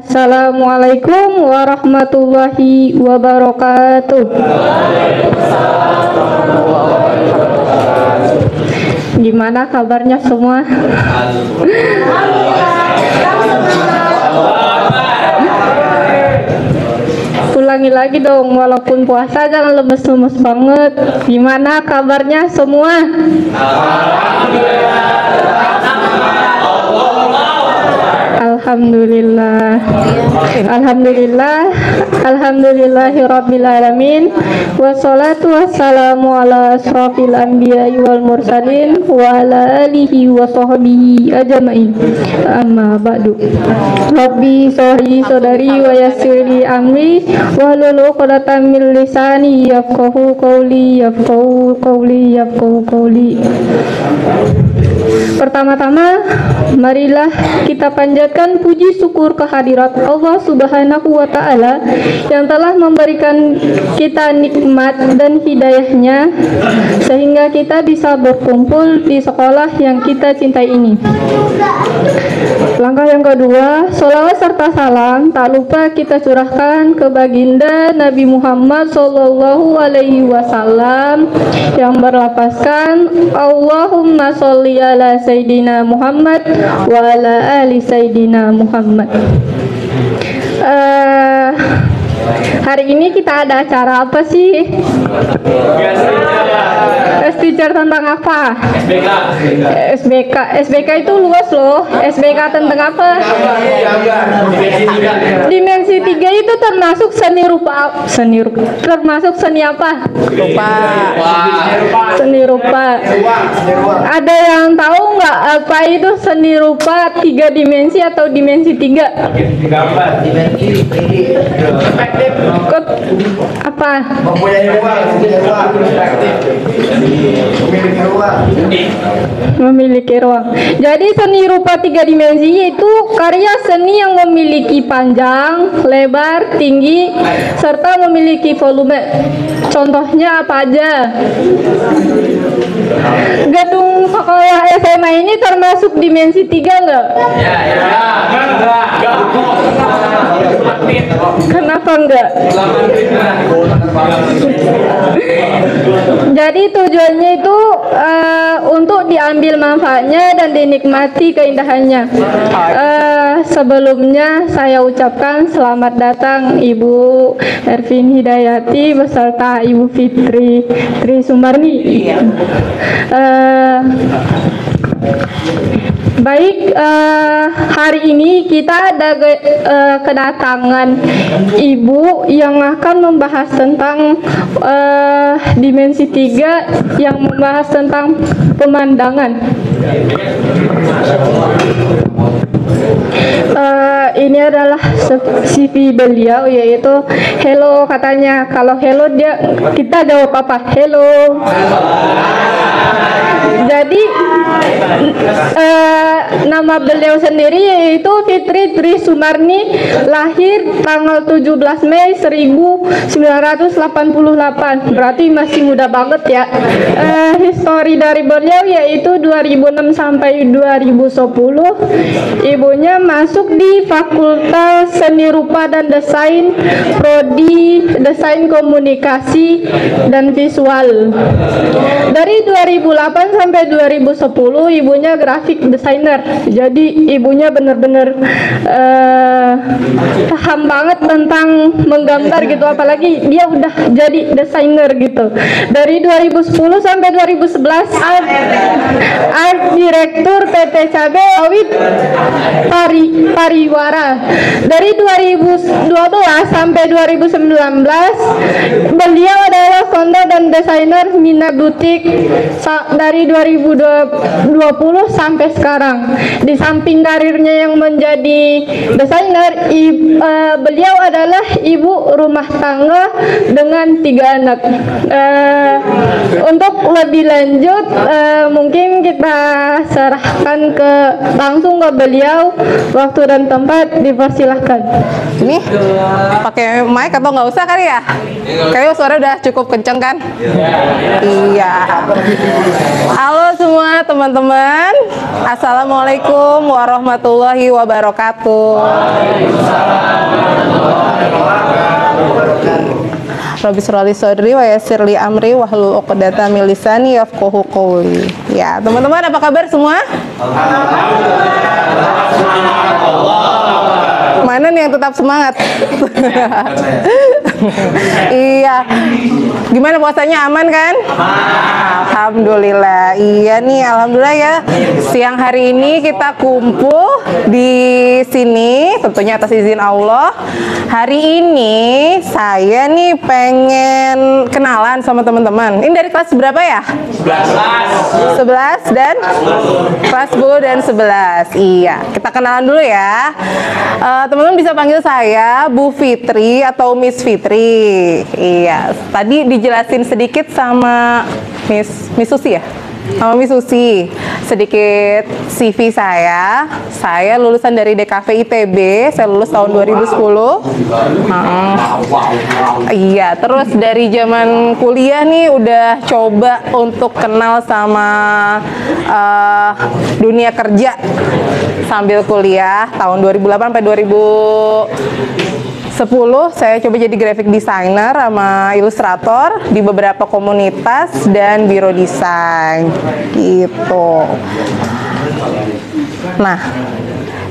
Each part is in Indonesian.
Assalamualaikum warahmatullahi wabarakatuh. Gimana kabarnya semua? Ulangi lagi dong, walaupun puasa jangan lemes-lemes banget. Gimana kabarnya semua? Alhamdulillah. Alhamdulillah. Alhamdulillahirabbil alamin. Wassalatu wassalamu ala asrofil anbiya'i wal mursalin wa ala alihi wa sahbihi ajmain. Amma ba'du. Rabbi sahli sadari wa yassirli amri wahlul 'uqdatam min lisani yafqahu qawli yafqahu qawli yafqahu qawli. Pertama-tama, marilah kita panjatkan puji syukur kehadirat Allah Subhanahu wa Ta'ala yang telah memberikan kita nikmat dan hidayahnya sehingga kita bisa berkumpul di sekolah yang kita cintai ini. Langkah yang kedua, sholawat serta salam tak lupa kita curahkan ke baginda Nabi Muhammad Sallallahu Alaihi Wasallam yang berlafazkan Allahumma sholli ala Sayyidina Muhammad wa ala ali Sayyidina Muhammad. Hari ini kita ada acara apa sih? Teacher tentang apa? SBK itu luas loh. SBK tentang apa? Dimensi 3 itu termasuk seni rupa. Termasuk seni apa? Seni rupa. Ada yang tahu nggak apa itu seni rupa 3 dimensi atau dimensi 3? Apa? Memiliki ruang. Jadi seni rupa 3 dimensi yaitu karya seni yang memiliki panjang, lebar, tinggi, serta memiliki volume. Contohnya apa aja? Gedung sekolah SMA ini termasuk dimensi 3 enggak? Kenapa enggak? Jadi tujuannya itu untuk diambil manfaatnya dan dinikmati keindahannya. Sebelumnya saya ucapkan selamat datang Ibu Ervin Hidayati beserta Ibu Fitri Sumarni. Baik, hari ini kita ada kedatangan ibu yang akan membahas tentang dimensi 3 yang membahas tentang pemandangan. Ini adalah CV beliau, yaitu hello katanya. Kalau hello kita jawab apa? Hello. Jadi nama beliau sendiri yaitu Fitri Tri Sumarni, lahir tanggal 17 Mei 1988. Berarti masih muda banget ya. Histori dari beliau yaitu 2006 sampai 2010. Ibunya masuk di Fakultas Seni Rupa dan Desain, Prodi Desain Komunikasi dan Visual. Dari 2008 sampai 2010 ibunya graphic designer. Jadi ibunya benar-benar paham banget tentang menggambar gitu, apalagi dia udah jadi desainer gitu. Dari 2010 sampai 2011 art direktur PT Cabe Sawit Pariwara. Dari 2012 sampai 2019 beliau adalah founder dan desainer Mina Butik dari 2020 sampai sekarang. Di samping karirnya yang menjadi desainer, beliau adalah ibu rumah tangga dengan 3 anak. Untuk lebih lanjut mungkin kita serahkan langsung ke beliau. Waktu dan tempat dipersilahkan. Ini pakai mic atau nggak usah kali ya? Kayaknya suara udah cukup kenceng kan? Iya. Halo semua, Semangat teman-teman. Assalamualaikum warahmatullahi wabarakatuh. Rabbi shrali sadri wa yassir li amri wahlul 'uqdatam min lisani yafqahu qawli. Ya, teman-teman apa kabar semua? Mana nih yang tetap semangat? Iya. Gimana puasanya, aman kan? Alhamdulillah. Iya nih, alhamdulillah ya. Siang hari ini kita kumpul di sini, tentunya atas izin Allah. Hari ini saya nih pengen kenalan sama teman-teman. Ini dari kelas berapa ya? 11 dan kelas 10 dan 11. Iya, kita kenalan dulu ya. Teman-teman bisa panggil saya Bu Fitri atau Miss Fitri. Iya, tadi dijelasin sedikit sama Miss Susi ya? Sama Miss Susi. Sedikit CV saya lulusan dari DKV ITB, saya lulus tahun 2010. Iya, terus dari zaman kuliah nih udah coba untuk kenal sama dunia kerja sambil kuliah tahun 2008 sampai 2010 saya coba jadi graphic designer sama ilustrator di beberapa komunitas dan biro desain gitu. Nah,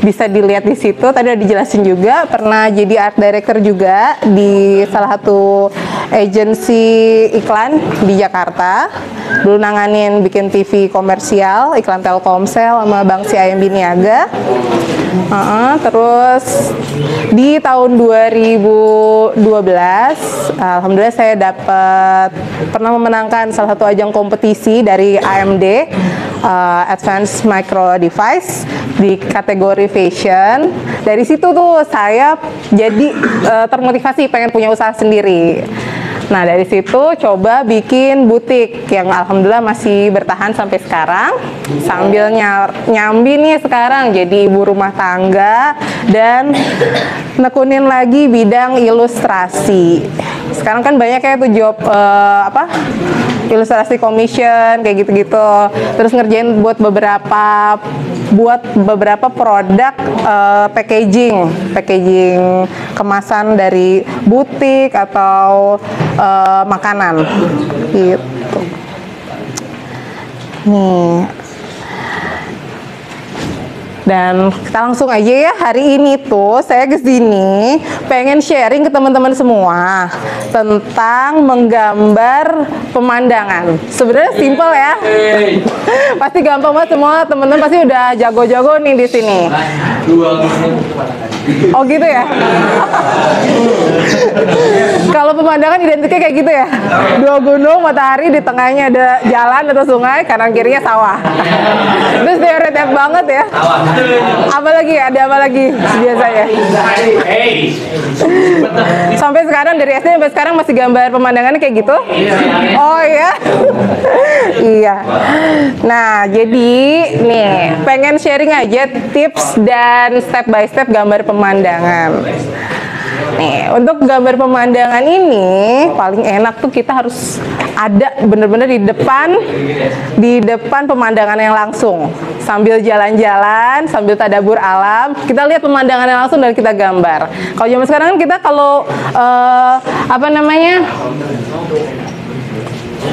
bisa dilihat di situ tadi udah dijelasin juga, pernah jadi art director juga di salah satu agensi iklan di Jakarta. Dulu nanganin bikin TV komersial, iklan Telkomsel sama Bank CIMB Niaga. Terus di tahun 2012 alhamdulillah saya pernah memenangkan salah satu ajang kompetisi dari AMD, Advanced Micro Device, di kategori fashion. Dari situ tuh saya jadi termotivasi pengen punya usaha sendiri. Nah, dari situ coba bikin butik yang alhamdulillah masih bertahan sampai sekarang, sambil nyambi nih sekarang jadi ibu rumah tangga dan nekunin lagi bidang ilustrasi. Sekarang kan banyak ya tuh job ilustrasi commission kayak gitu-gitu. Terus ngerjain buat beberapa produk packaging kemasan dari butik atau makanan gitu. Nih. Dan kita langsung aja ya, hari ini tuh saya kesini pengen sharing ke teman-teman semua tentang menggambar pemandangan. Sebenarnya simpel ya, pasti gampang banget, semua teman-teman pasti udah jago-jago nih di sini. Oh gitu ya. Kalau pemandangan identiknya kayak gitu ya, dua gunung, matahari, di tengahnya ada jalan atau sungai, kanan kirinya sawah. Itu stereotip banget ya. Apalagi ada apa lagi biasanya? Sampai sekarang dari SD sampai sekarang masih gambar pemandangannya kayak gitu? Oh ya. Iya. Nah, jadi nih pengen sharing aja tips dan step by step gambar pemandangan. Nih, untuk gambar pemandangan ini paling enak tuh kita harus ada bener-bener di depan pemandangan yang langsung. Sambil jalan-jalan, sambil tadabur alam, kita lihat pemandangan yang langsung dan kita gambar. Kalau zaman sekarang kan kita kalau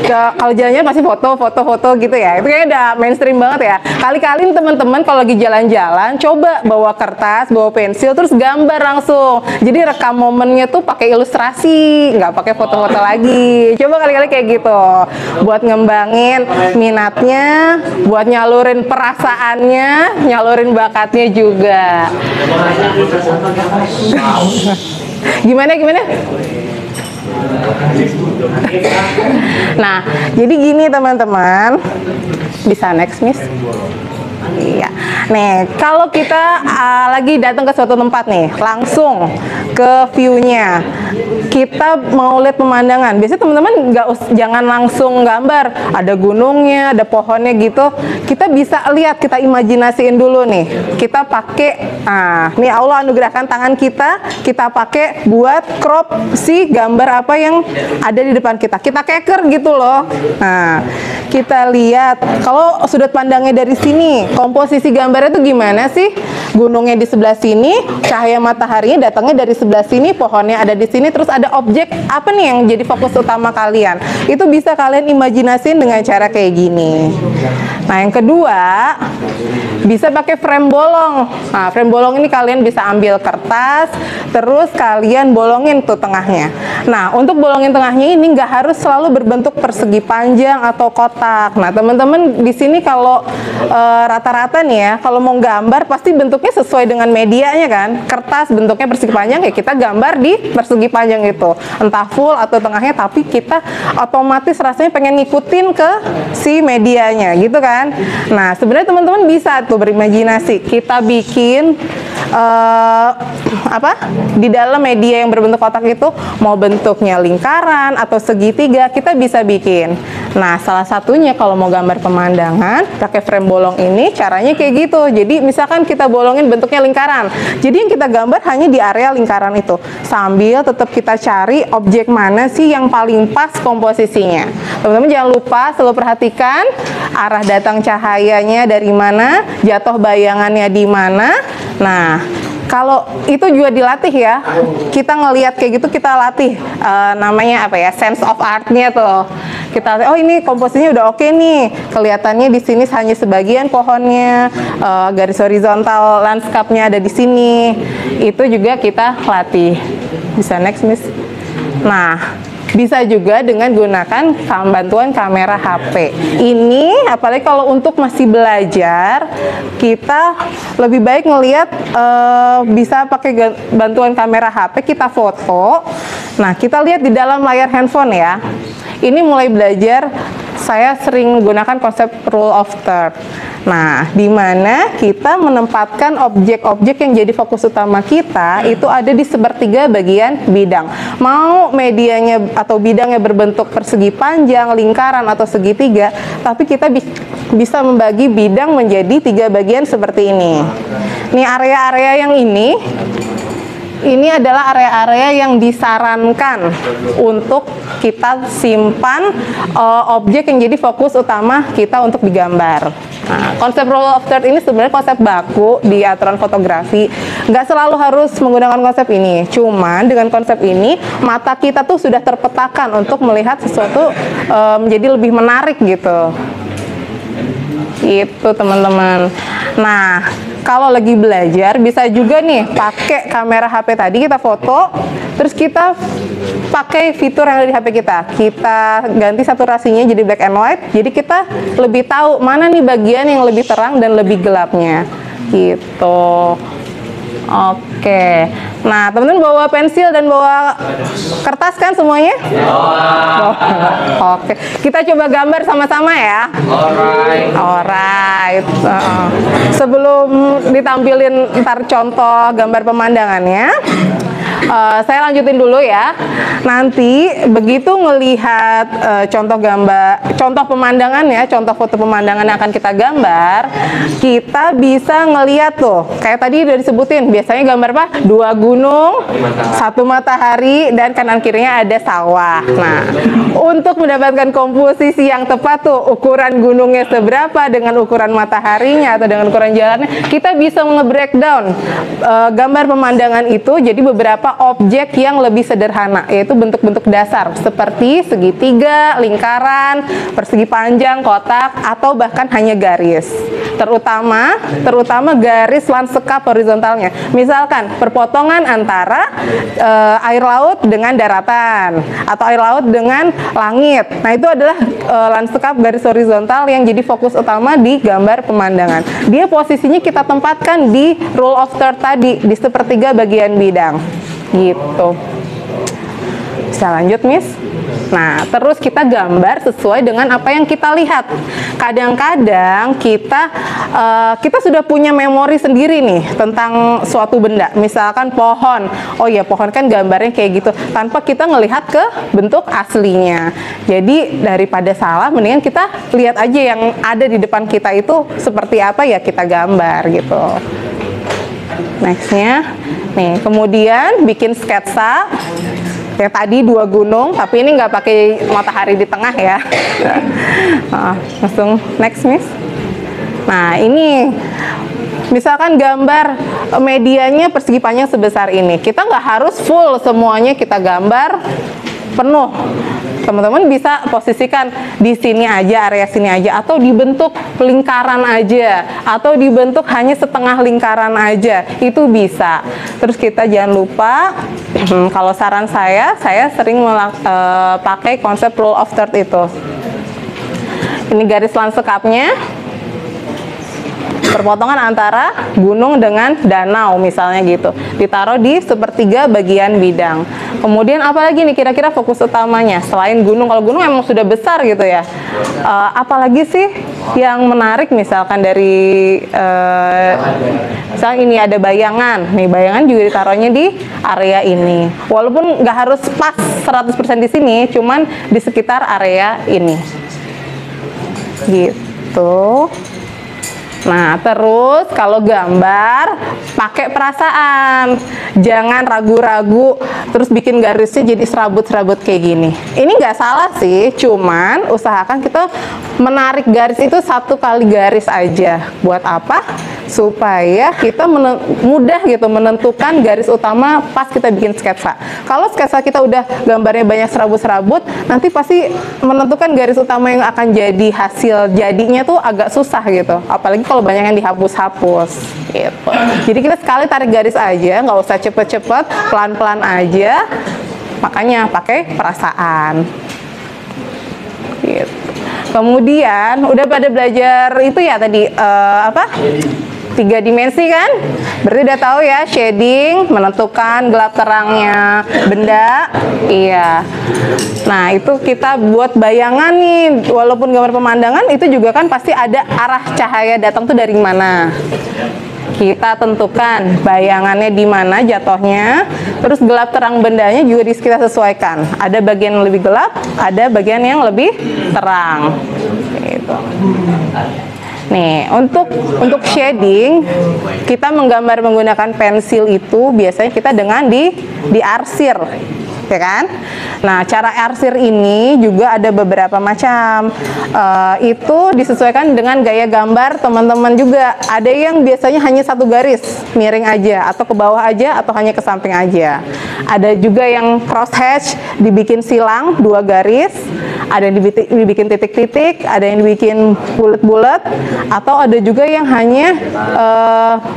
kalau jalannya pasti foto gitu ya. Itu kayaknya udah mainstream banget ya. Kali-kali teman-teman kalau lagi jalan-jalan, coba bawa kertas, bawa pensil, terus gambar langsung. Jadi rekam momennya tuh pakai ilustrasi, nggak pakai foto-foto lagi. Coba kali-kali kayak gitu, buat ngembangin minatnya, buat nyalurin perasaannya, nyalurin bakatnya juga. Gimana? Nah, jadi gini teman-teman, bisa next Miss. Iya. Nih, kalau kita lagi datang ke suatu tempat nih, langsung ke view-nya. Kita mau lihat pemandangan. Biasanya teman-teman jangan langsung gambar. Ada gunungnya, ada pohonnya gitu. Kita bisa lihat, kita imajinasiin dulu nih. Kita pakai, nih Allah anugerahkan tangan kita pakai buat crop si gambar apa yang ada di depan kita. Kita keker gitu loh. Nah, kita lihat kalau sudut pandangnya dari sini, komposisi gambarnya itu gimana sih? Gunungnya di sebelah sini, cahaya mataharinya datangnya dari sebelah sini, pohonnya ada di sini, terus ada objek apa nih yang jadi fokus utama kalian? Itu bisa kalian imajinasiin dengan cara kayak gini. Nah, yang kedua, bisa pakai frame bolong. Nah, frame bolong ini kalian bisa ambil kertas, terus kalian bolongin tuh tengahnya. Nah, untuk bolongin tengahnya ini nggak harus selalu berbentuk persegi panjang atau kotak. Nah, teman-teman di sini kalau rata-rata nih ya, kalau mau gambar pasti bentuknya sesuai dengan medianya kan. Kertas bentuknya persegi panjang, ya kita gambar di persegi panjang itu. Entah full atau tengahnya, tapi kita otomatis rasanya pengen ngikutin ke si medianya gitu kan. Nah, sebenarnya teman-teman bisa tuh berimajinasi. Kita bikin di dalam media yang berbentuk kotak itu, mau bentuknya lingkaran atau segitiga, kita bisa bikin. Nah, salah satunya kalau mau gambar pemandangan pakai frame bolong ini caranya kayak gitu. Jadi misalkan kita bolongin bentuknya lingkaran, jadi yang kita gambar hanya di area lingkaran itu, sambil tetap kita cari objek mana sih yang paling pas komposisinya. Teman-teman jangan lupa selalu perhatikan arah datang cahayanya dari mana, jatuh bayangannya di mana. Nah, kalau itu juga dilatih ya, kita ngelihat kayak gitu, kita latih namanya apa ya, sense of art-nya tuh. Kita lihat, oh ini komposisinya udah oke nih, kelihatannya di sini hanya sebagian pohonnya, garis horizontal landscape-nya ada di sini. Itu juga kita latih. Bisa next, Miss. Nah, bisa juga dengan gunakan bantuan kamera HP. Ini apalagi kalau untuk masih belajar, kita lebih baik ngelihat bisa pakai bantuan kamera HP, kita foto. Nah, kita lihat di dalam layar handphone ya. Ini mulai belajar, saya sering menggunakan konsep rule of third. Nah, di mana kita menempatkan objek-objek yang jadi fokus utama kita itu ada di sepertiga bagian bidang. Mau medianya atau bidangnya berbentuk persegi panjang, lingkaran, atau segitiga, tapi kita bisa membagi bidang menjadi 3 bagian seperti ini. Nih area-area yang ini adalah area-area yang disarankan untuk kita simpan objek yang jadi fokus utama kita untuk digambar. Nah, konsep rule of third ini sebenarnya konsep baku di aturan fotografi. Nggak selalu harus menggunakan konsep ini. Cuman dengan konsep ini, mata kita tuh sudah terpetakan untuk melihat sesuatu menjadi lebih menarik gitu. Itu teman-teman. Nah, kalau lagi belajar bisa juga nih pakai kamera HP tadi, kita foto, terus kita pakai fitur yang ada di HP kita. Kita ganti saturasinya jadi black and white, jadi kita lebih tahu mana nih bagian yang lebih terang dan lebih gelapnya. Gitu. Oke. Nah, teman-teman bawa pensil dan bawa kertas kan semuanya? Oke. Kita coba gambar sama-sama ya. Alright. Sebelum ditampilin ntar contoh gambar pemandangannya, saya lanjutin dulu ya. Nanti begitu ngelihat contoh gambar, contoh pemandangan ya, contoh foto pemandangan yang akan kita gambar, kita bisa ngelihat tuh, kayak tadi udah disebutin, biasanya gambar apa? 2 gunung, 1 matahari, dan kanan kirinya ada sawah. Nah, untuk mendapatkan komposisi yang tepat tuh, ukuran gunungnya seberapa dengan ukuran mataharinya atau dengan ukuran jalannya, kita bisa nge-breakdown gambar pemandangan itu jadi beberapa objek yang lebih sederhana, yaitu bentuk-bentuk dasar seperti segitiga, lingkaran, persegi panjang, kotak, atau bahkan hanya garis. Terutama garis lanskap horizontalnya. Misalkan perpotongan antara air laut dengan daratan atau air laut dengan langit. Nah, itu adalah lanskap garis horizontal yang jadi fokus utama di gambar pemandangan. Dia posisinya kita tempatkan di rule of third tadi, di sepertiga bagian bidang. Gitu. Bisa lanjut, Miss? Nah, terus kita gambar sesuai dengan apa yang kita lihat. Kadang-kadang kita kita sudah punya memori sendiri nih tentang suatu benda. Misalkan pohon, oh ya pohon kan gambarnya kayak gitu, tanpa kita ngelihat ke bentuk aslinya. Jadi daripada salah, mendingan kita lihat aja yang ada di depan kita itu seperti apa, ya kita gambar gitu. Nextnya, nih kemudian bikin sketsa. Yang tadi 2 gunung, tapi ini nggak pakai matahari di tengah ya. Langsung next, Miss. Nah, ini misalkan gambar medianya persegi panjang sebesar ini. Kita nggak harus full semuanya kita gambar penuh. Teman-teman bisa posisikan di sini aja, area sini aja, atau dibentuk lingkaran aja, atau dibentuk hanya setengah lingkaran aja, itu bisa. Terus kita jangan lupa, kalau saran saya sering pakai konsep rule of third itu. Ini garis lanskapnya, perpotongan antara gunung dengan danau misalnya gitu, ditaruh di sepertiga bagian bidang. Kemudian apalagi nih kira-kira fokus utamanya selain gunung? Kalau gunung emang sudah besar gitu ya, apalagi sih yang menarik misalkan dari misalnya ini ada bayangan nih, bayangan juga ditaruhnya di area ini, walaupun nggak harus pas 100% di sini, cuman di sekitar area ini gitu. Nah, terus kalau gambar pakai perasaan, jangan ragu-ragu terus bikin garisnya jadi serabut-serabut kayak gini. Ini nggak salah sih, cuman usahakan kita menarik garis itu 1 kali garis aja. Buat apa? Supaya kita mudah gitu menentukan garis utama pas kita bikin sketsa. Kalau sketsa kita udah gambarnya banyak serabut-serabut, nanti pasti menentukan garis utama yang akan jadi hasil jadinya tuh agak susah gitu. Apalagi kalau banyak yang dihapus-hapus gitu. Jadi kita sekali tarik garis aja, nggak usah cepet-cepet, pelan-pelan aja. Makanya pakai perasaan gitu. Kemudian udah pada belajar itu ya tadi apa? 3 dimensi kan? Berarti udah tahu ya, shading, menentukan gelap terangnya benda. Iya. Nah, itu kita buat bayangan nih, walaupun gambar pemandangan itu juga kan pasti ada arah cahaya datang tuh dari mana. Kita tentukan bayangannya di mana jatuhnya, terus gelap terang bendanya juga kita sesuaikan. Ada bagian yang lebih gelap, ada bagian yang lebih terang. Gitu. Nih, untuk shading kita menggambar menggunakan pensil itu biasanya kita dengan diarsir, ya kan? Nah, cara arsir ini juga ada beberapa macam. Itu disesuaikan dengan gaya gambar teman-teman juga. Ada yang biasanya hanya 1 garis miring aja, atau ke bawah aja, atau hanya ke samping aja. Ada juga yang cross hatch, dibikin silang 2 garis. Ada yang dibikin titik-titik, ada yang dibikin bulat-bulat, atau ada juga yang hanya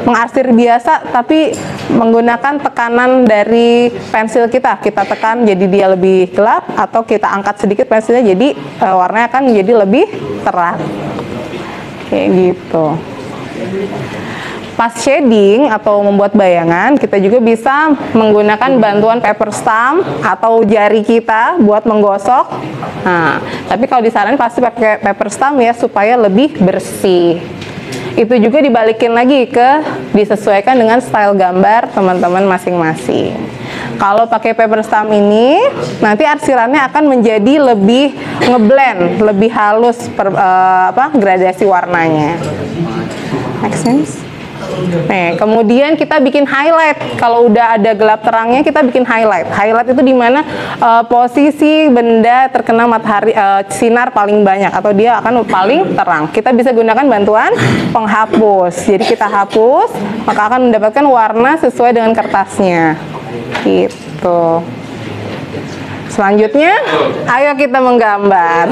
mengarsir biasa tapi menggunakan tekanan dari pensil kita tekan jadi dia lebih gelap, atau kita angkat sedikit pensilnya jadi warnanya akan menjadi lebih terang kayak gitu. Pas shading atau membuat bayangan, kita juga bisa menggunakan bantuan paper stamp atau jari kita buat menggosok. Nah, tapi kalau disarankan pasti pakai paper stamp ya, supaya lebih bersih. Itu juga dibalikin lagi disesuaikan dengan style gambar teman-teman masing-masing. Kalau pakai paper stamp ini, nanti arsirannya akan menjadi lebih ngeblend, lebih halus gradasi warnanya. Make sense? Nih, kemudian kita bikin highlight. Kalau udah ada gelap terangnya, kita bikin highlight. Highlight itu dimana posisi benda terkena matahari sinar paling banyak, atau dia akan paling terang. Kita bisa gunakan bantuan penghapus. Jadi kita hapus, maka akan mendapatkan warna sesuai dengan kertasnya. Gitu. Selanjutnya, ayo kita menggambar.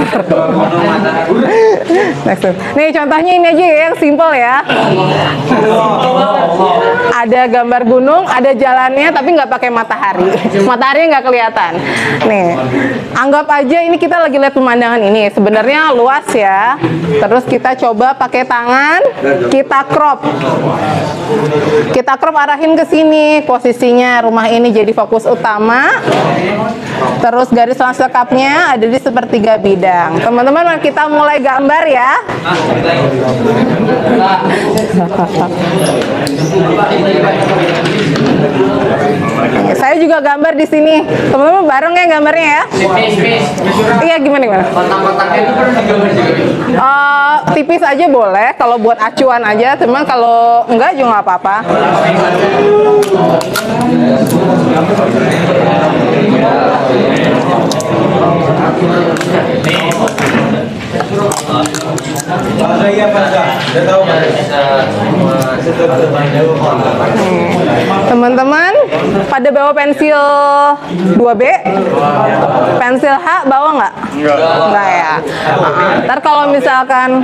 Nih contohnya ini aja ya, yang simple ya. Ada gambar gunung, ada jalannya, tapi nggak pakai matahari. Matahari nggak kelihatan. Nih, anggap aja ini kita lagi lihat pemandangan ini. Sebenarnya luas ya. Terus kita coba pakai tangan, kita crop. Kita crop arahin ke sini. Posisinya rumah ini jadi fokus utama. Terus Terus garis selengkapnya ada di sepertiga bidang. Teman-teman, kita mulai gambar ya. Saya juga gambar di sini. Teman-teman bareng ya gambarnya ya. Iya, gimana? Kotak-kotaknya itu pernah digambar juga. Tipis aja boleh, kalau buat acuan aja. Cuman kalau enggak juga nggak apa-apa. Teman-teman pada bawa pensil 2B, pensil H bawa nggak? Nggak ya. Ntar kalau misalkan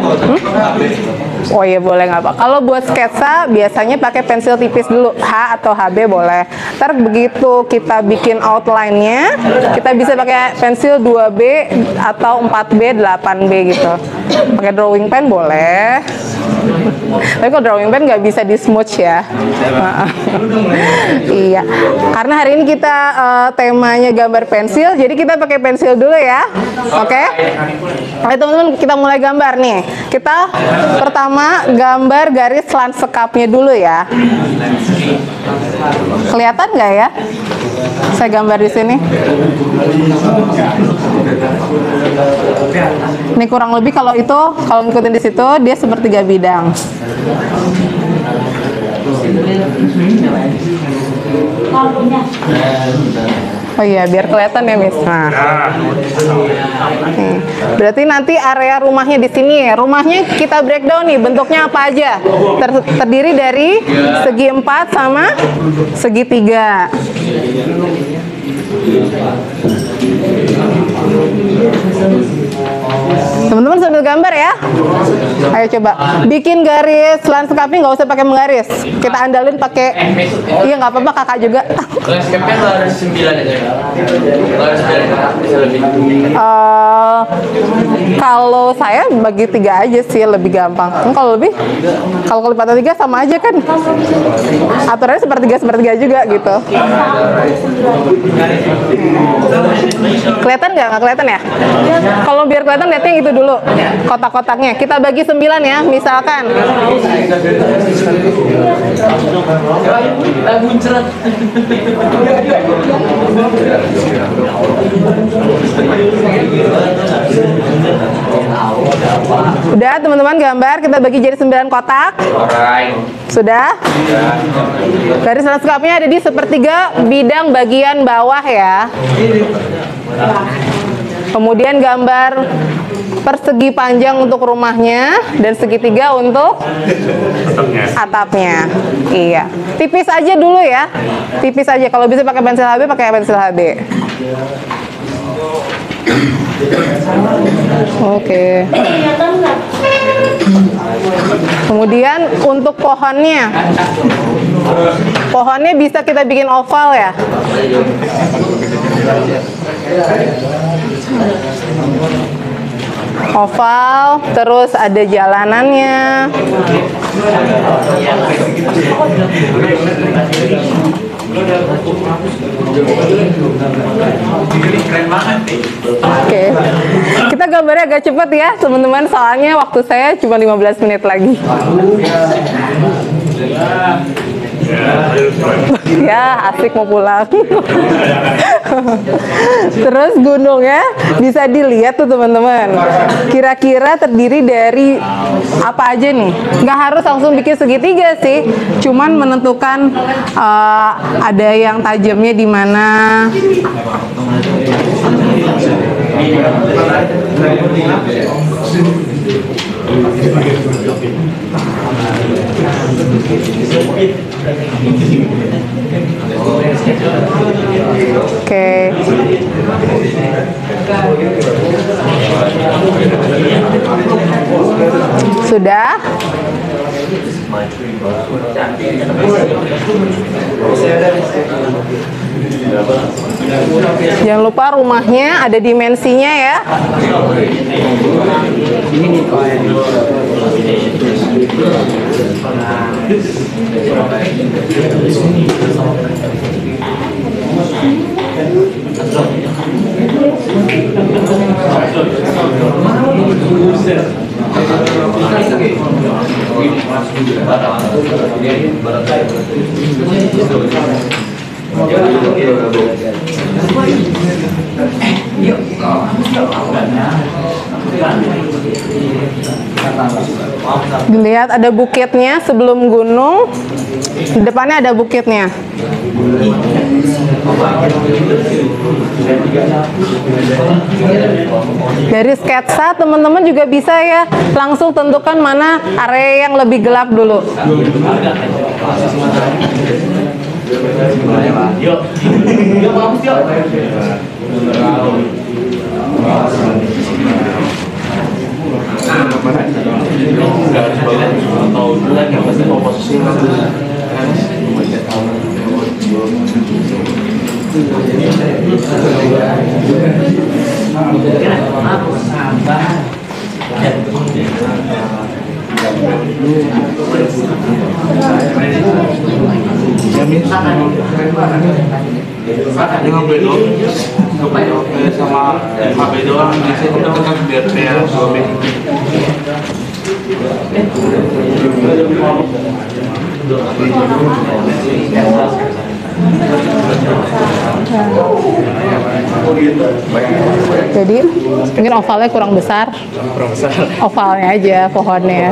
oh iya boleh, nggak apa. Kalau buat sketsa biasanya pakai pensil tipis dulu, H atau HB boleh. Ntar begitu kita bikin outline-nya, kita bisa pakai pensil 2B atau 4B, 8B gitu. Pakai drawing pen boleh. Tapi kalau drawing pen nggak bisa di smooth ya. Iya, karena hari ini kita temanya gambar pensil, jadi kita pakai pensil dulu ya. Oke? Oke teman-teman, kita mulai gambar nih. Kita pertama gambar garis lanskapnya dulu ya. Kelihatan nggak ya? Saya gambar di sini. Ini kurang lebih kalau ngikutin di situ dia sepertiga bidang. Oh iya, biar kelihatan ya, Miss. Nah. Berarti nanti area rumahnya di sini. Rumahnya kita breakdown nih, bentuknya apa aja? Terdiri dari segi 4 sama segi 3. Teman-teman sambil gambar ya. Ayo coba bikin garis lanskapnya, nggak usah pakai menggaris. Kita andalin pakai. Iya nggak apa-apa, kakak juga. Lanskapnya harus 9 aja. Harus 9 bisa lebih. Kalau saya bagi 3 aja sih lebih gampang. Kalau kelipatan 3 sama aja kan. Aturannya sepertiga juga gitu. Kelihatan nggak? Nggak kelihatan ya? Kalau biar kelihatan lihatnya yang itu dulu, kotak-kotaknya. Kita bagi 9 ya, misalkan. Udah teman-teman gambar, kita bagi jadi 9 kotak. Sudah? Garis lanskapnya ada di sepertiga bidang bagian bawah ya. Kemudian gambar persegi panjang untuk rumahnya dan segitiga untuk atapnya. Iya. Tipis aja dulu ya. Tipis aja. Kalau bisa pakai pensil HB, pakai pensil HB. Oke. Kemudian untuk pohonnya bisa kita bikin oval ya. Oval, terus ada jalanannya. Oke. Kita gambarnya agak cepat ya, teman-teman, soalnya waktu saya cuma 15 menit lagi. Ya, asik mau pulang. Terus gunungnya bisa dilihat tuh teman-teman. Kira-kira terdiri dari apa aja nih? Nggak harus langsung bikin segitiga sih. Cuman menentukan ada yang tajamnya di mana. Oke. Sudah? Jangan lupa rumahnya ada dimensinya ya. Dilihat ada bukitnya sebelum gunung. Di depannya ada bukitnya. Dari sketsa teman-teman juga bisa ya langsung tentukan mana area yang lebih gelap dulu. Dengan bedo sama HP doang di sini kan biar kayak suami. Jadi mungkin ovalnya kurang besar. Ovalnya aja pohonnya.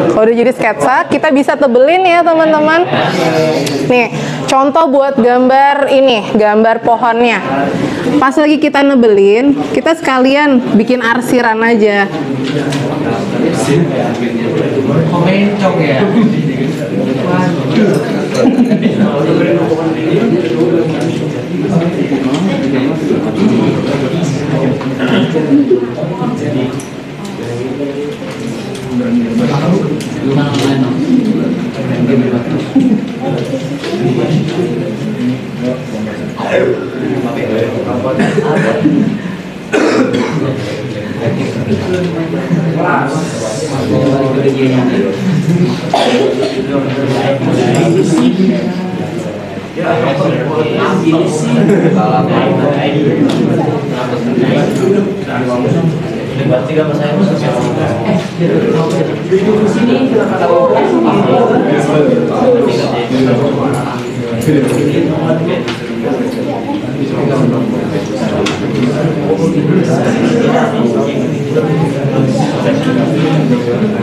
Kalau udah jadi sketsa, kita bisa tebelin ya teman-teman. Nih, contoh buat gambar ini, gambar pohonnya. Pas lagi kita nebelin, kita sekalian bikin arsiran aja. Komencong ya.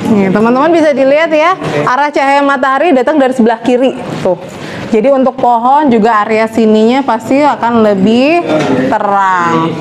Nih, teman-teman bisa dilihat ya, arah cahaya matahari datang dari sebelah kiri tuh. Jadi untuk pohon juga area sininya pasti akan lebih terang.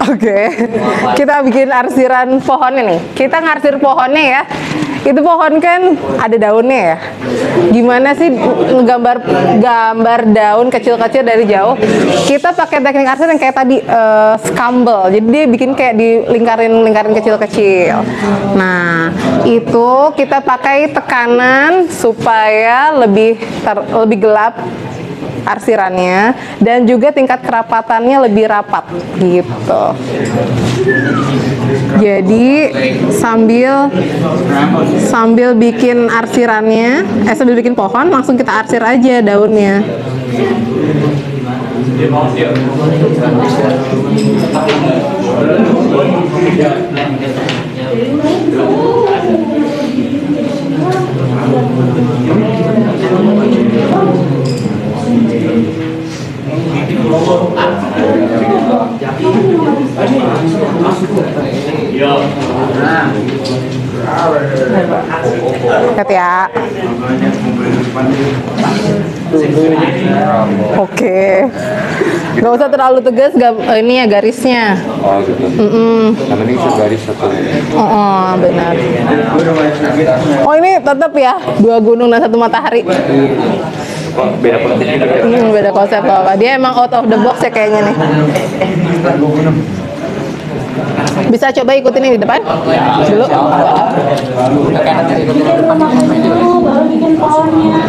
Oke, kita bikin arsiran pohonnya nih. Kita ngarsir pohonnya ya. Itu pohon kan ada daunnya ya. Gimana sih gambar daun kecil-kecil dari jauh? Kita pakai teknik arsir yang kayak tadi scumble. Jadi dia bikin kayak di lingkarin kecil-kecil. Nah, itu kita pakai tekanan supaya lebih gelap. arsirannya, dan juga tingkat kerapatannya lebih rapat gitu. Jadi sambil bikin arsirannya, sambil bikin pohon, langsung kita arsir aja daunnya. Lihat ya. Oke. Gak usah terlalu tegas, ini ya garisnya. Oh gitu. Yang penting segaris satu. Oh, benar. Oh, ini tetap ya, 2 gunung dan 1 matahari. Beda konsep juga ya. Beda konsep apa? Dia emang out of the box ya kayaknya nih. Bisa coba ikutin ini di depan dulu. Baru bikin pohonnya.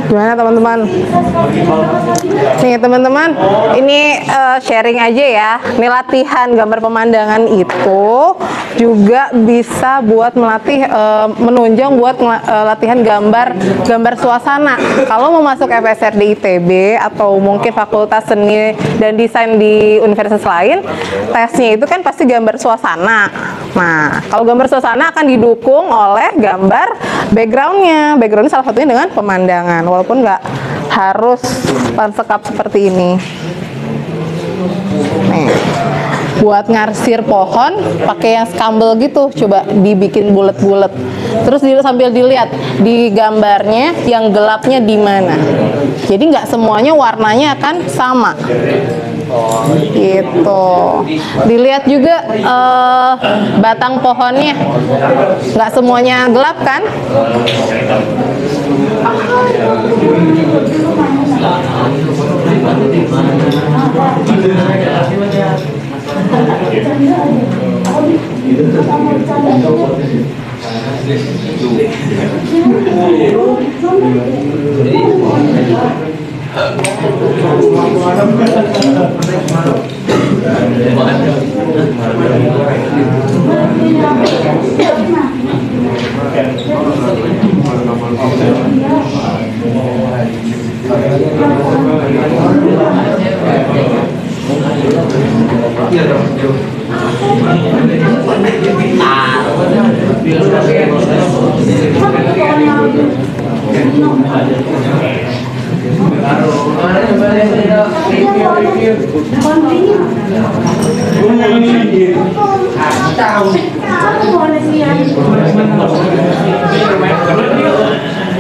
Gimana teman-teman? Nih teman-teman, ini sharing aja ya. Ini latihan gambar pemandangan itu juga bisa buat melatih menunjang buat latihan gambar suasana. Kalau mau masuk FSR di ITB atau mungkin Fakultas Seni dan Desain di universitas lain, tesnya itu kan pasti gambar suasana. Nah, kalau gambar suasana akan didukung oleh gambar backgroundnya. Backgroundnya salah satunya dengan pemandangan, walaupun nggak harus lanskap seperti ini. Nih, buat ngarsir pohon pakai yang scumble gitu, coba dibikin bulat-bulat. Terus sambil dilihat di gambarnya yang gelapnya di mana. Jadi nggak semuanya warnanya akan sama. Gitu. Dilihat juga batang pohonnya, nggak semuanya gelap kan?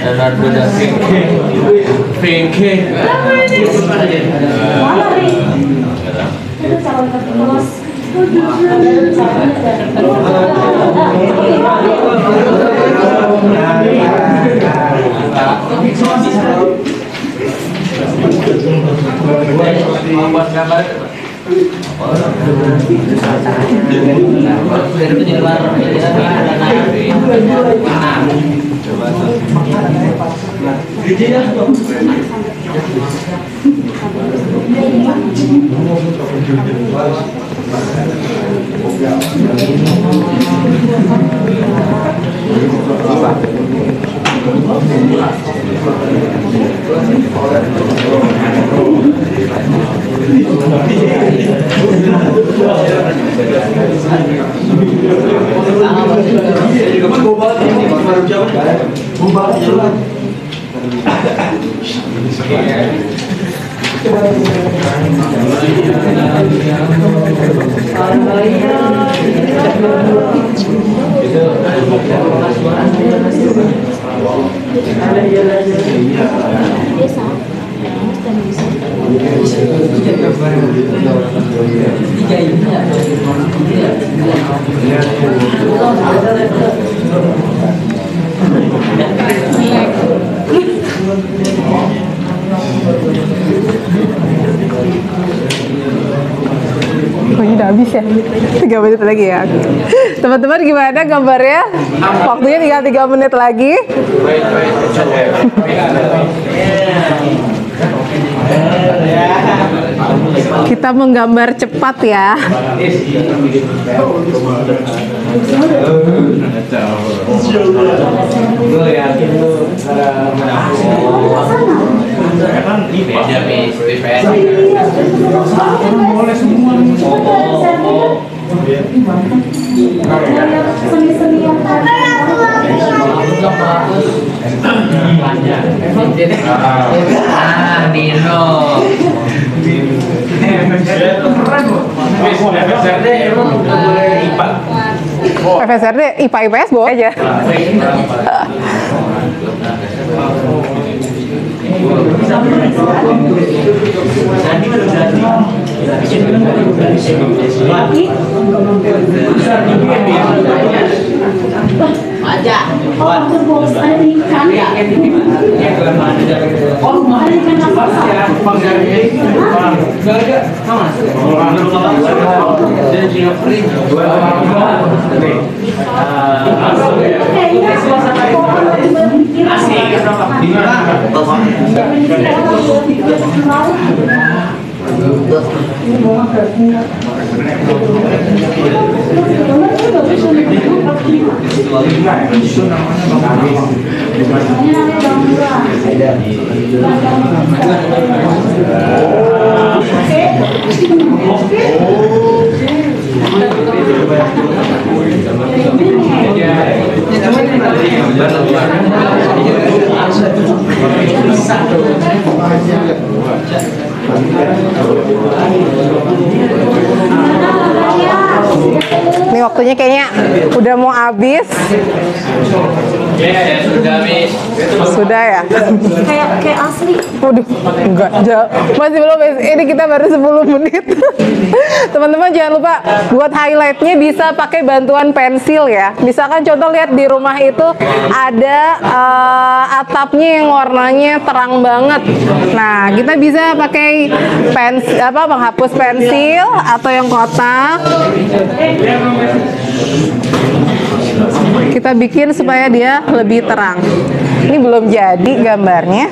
Leonardo da Vinci. Udah habis ya? 3 menit lagi ya. Teman-teman gimana gambarnya? Waktunya tinggal 3 menit lagi. Kita menggambar cepat ya. Dino. FSRD IPA IPS bawa aja. Aja. Ini waktunya kayaknya udah mau habis. Sudah habis. Sudah ya? Kayak asli. Waduh, enggak jauh. Masih belum. Ini kita baru 10 menit. Teman-teman jangan lupa buat highlightnya bisa pakai bantuan pensil ya. Misalkan contoh lihat di rumah itu ada atapnya yang warnanya terang banget. Nah, kita bisa pakai pensil penghapus pensil atau yang kotak. Kita bikin supaya dia lebih terang. Ini belum jadi gambarnya.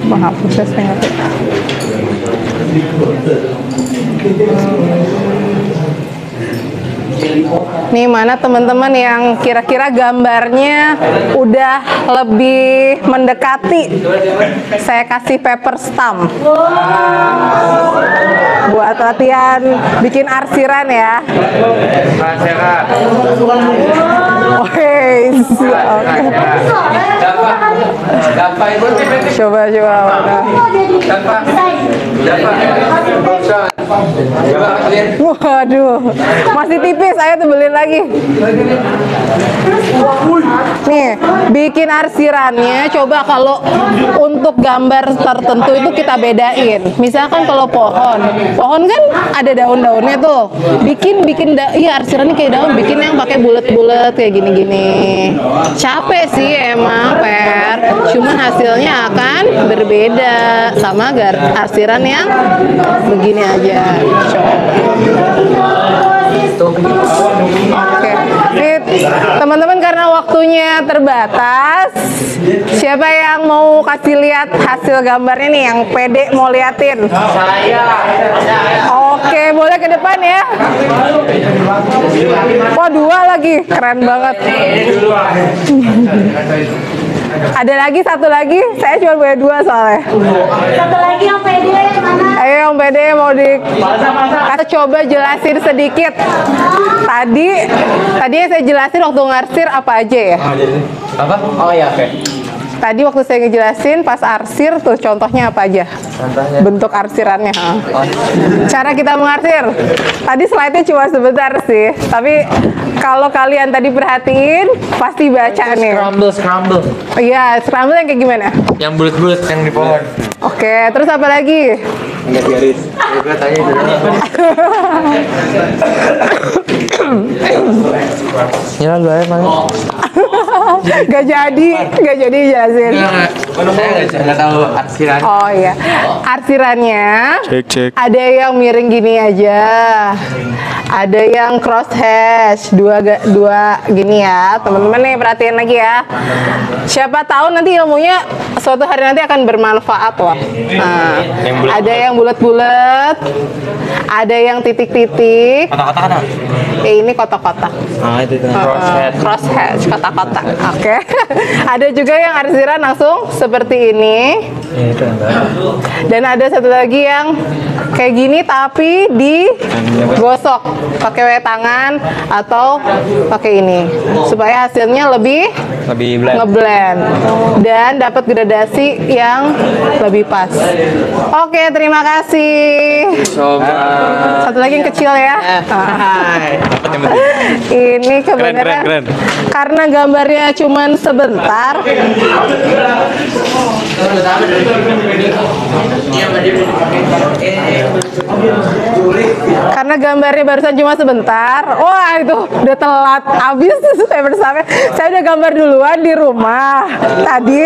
Menghapusnya saya ngerti. Nih mana teman-teman yang kira-kira gambarnya udah lebih mendekati, saya kasih paper stamp buat latihan bikin arsiran ya. Oke. Coba. Waduh, masih tipis, saya tebelin lagi. Nih, bikin arsirannya coba kalau untuk gambar tertentu itu kita bedain. Misalkan kalau pohon kan ada daun-daunnya tuh. Bikin iya arsirannya kayak daun, bikin yang pakai bulat-bulat kayak gini-gini. Capek sih emang, cuman hasilnya akan berbeda sama arsiran yang begini aja. Oke, teman-teman karena waktunya terbatas, siapa yang mau kasih lihat hasil gambarnya nih, yang pede mau liatin? Saya. Oke, boleh ke depan ya. Wah, 2 lagi, keren banget. Ada lagi, satu lagi, saya cuma punya 2 soalnya. Satu lagi yang pede mana? Ayo yang pede mau kita coba jelasin sedikit. Tadi yang saya jelasin waktu ngarsir apa aja ya? Apa? Oh ya, oke. Tadi waktu saya ngejelasin pas arsir tuh contohnya apa aja? Contohnya Bentuk arsirannya. Cara kita mengarsir. Tadi slide-nya cuma sebentar sih, tapi kalau kalian tadi perhatiin pasti baca nih. Scramble. Iya, scramble yang kayak gimana? Yang bulat-bulat yang di pohon. Oke, terus apa lagi? Enggak garis. Gue tanya itu. Ya lu aja mana? Gak jadi jelasin. Saya nggak tahu arsiran. Oh iya, arsirannya Cek. ada yang miring gini aja, ada yang cross hatch, dua gini ya, teman-teman nih perhatiin lagi ya. Siapa tahu nanti ilmunya suatu hari nanti akan bermanfaat loh. Nah, ada yang bulat-bulat, ada yang titik-titik. Kotak-kotak. Ini kotak-kotak. Ah itu Cross hatch, kotak-kotak. Oke. Ada juga yang arsiran langsung seperti ini. Dan ada satu lagi yang kayak gini tapi digosok pakai tangan atau pakai ini supaya hasilnya lebih ngeblend dan dapat gradasi yang lebih pas. Oke, terima kasih. Satu lagi yang kecil ya. Ini kebenaran keren. karena gambarnya cuman sebentar. Karena gambarnya barusan cuma sebentar. Wah, itu udah telat habis saya bersama. Saya udah gambar duluan di rumah. Tadi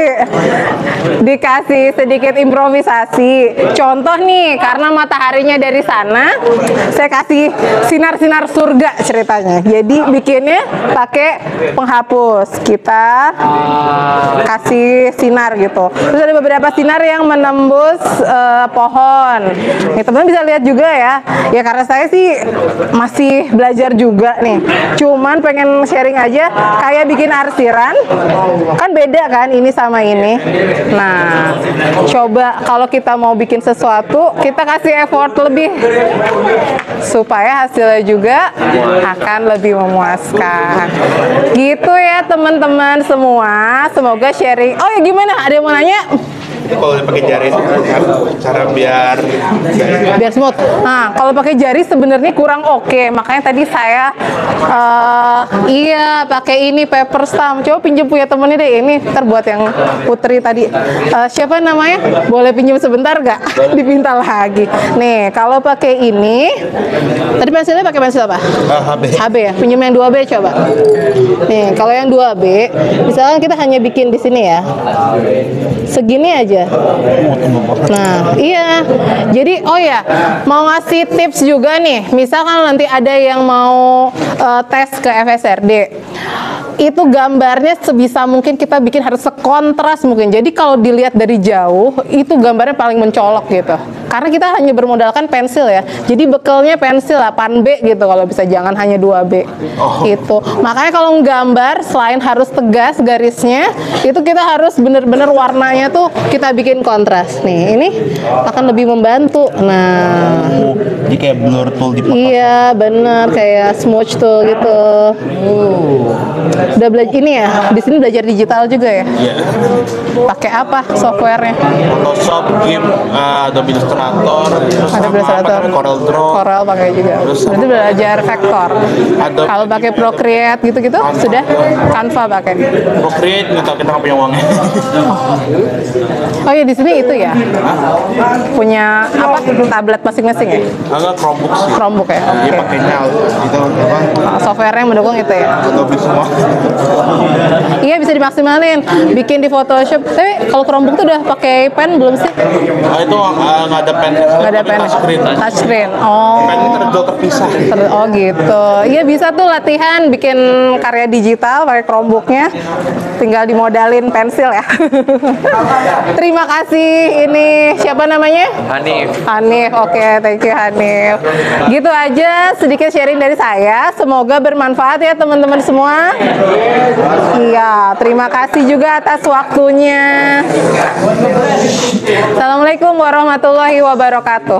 dikasih sedikit improvisasi. Contoh nih, karena mataharinya dari sana, saya kasih sinar-sinar surga ceritanya. Jadi bikinnya pakai penghapus. Kita kasih sinar gitu. Terus ada beberapa sinar yang menembus pohon. Nih, teman-teman bisa lihat juga ya. Ya karena saya sih masih belajar juga nih. Cuman pengen sharing aja kayak bikin arsiran. Kan beda kan ini sama ini. Nah, coba kalau kita mau bikin sesuatu, kita kasih effort lebih supaya hasilnya juga akan lebih memuaskan. Gitu ya teman-teman semua. Semoga sharing. Oh ya gimana? Ada yang mau nanya? Itu kalau pakai jari cara biar smooth. Nah, kalau pakai jari sebenarnya kurang oke. Makanya tadi saya pakai ini paper stamp. Coba pinjam punya temennya deh. Ini terbuat yang Putri tadi. Siapa namanya? Boleh pinjam sebentar nggak? Dipinta lagi. Nih, kalau pakai ini, tadi pensilnya pakai pensil apa? HB ya. Pinjam yang 2B coba. Nih, kalau yang 2B, misalnya kita hanya bikin di sini ya. Segini aja. Nah, iya. Jadi, oh ya, mau ngasih tips juga nih. Misalkan nanti ada yang mau tes ke FSRD. itu gambarnya sebisa mungkin kita bikin harus sekontras mungkin. Jadi kalau dilihat dari jauh itu gambarnya paling mencolok gitu. Karena kita hanya bermodalkan pensil ya. Jadi bekalnya pensil 8B gitu kalau bisa, jangan hanya 2B. Gitu. Makanya kalau gambar selain harus tegas garisnya, itu kita harus bener-bener warnanya tuh kita bikin kontras. Nih, ini akan lebih membantu. Nah, Jadi kayak blur tool di iya bener, kayak smudge tool gitu. Udah belajar ini ya, di sini belajar digital juga ya. Pakai apa softwarenya? Photoshop, GIMP, Adobe Illustrator, terus Ada sama Illustrator, pakai Corel Draw. Corel pakai juga. Terus Berarti belajar vektor. Adobe Kalau pakai Procreate gitu-gitu sudah. Canva pakai. Procreate nggak tahu kita nggak punya uangnya. Oh iya, di sini itu ya. Punya apa? Tablet masing-masing ya? Agak Chromebook sih. Chromebook ya. Dia Oke. pakainya itu apa? Software yang mendukung itu ya. Adobe semua. Iya, bisa dimaksimalin. Bikin di Photoshop. Tapi kalau Chromebook tuh udah pakai pen belum sih? Itu nggak ada pen. Nggak ada pen. Touchscreen. Touchscreen. Oh. Pen terjual terpisah. Oh gitu. Iya, bisa tuh latihan bikin karya digital pakai Chromebooknya. Tinggal dimodalin pensil ya. Terima kasih. Ini siapa namanya? Hanif. Hanif. Oke, thank you Hanif. Gitu aja sedikit sharing dari saya. Semoga bermanfaat ya teman-teman semua. Iya, terima kasih juga atas waktunya. Assalamualaikum warahmatullahi wabarakatuh.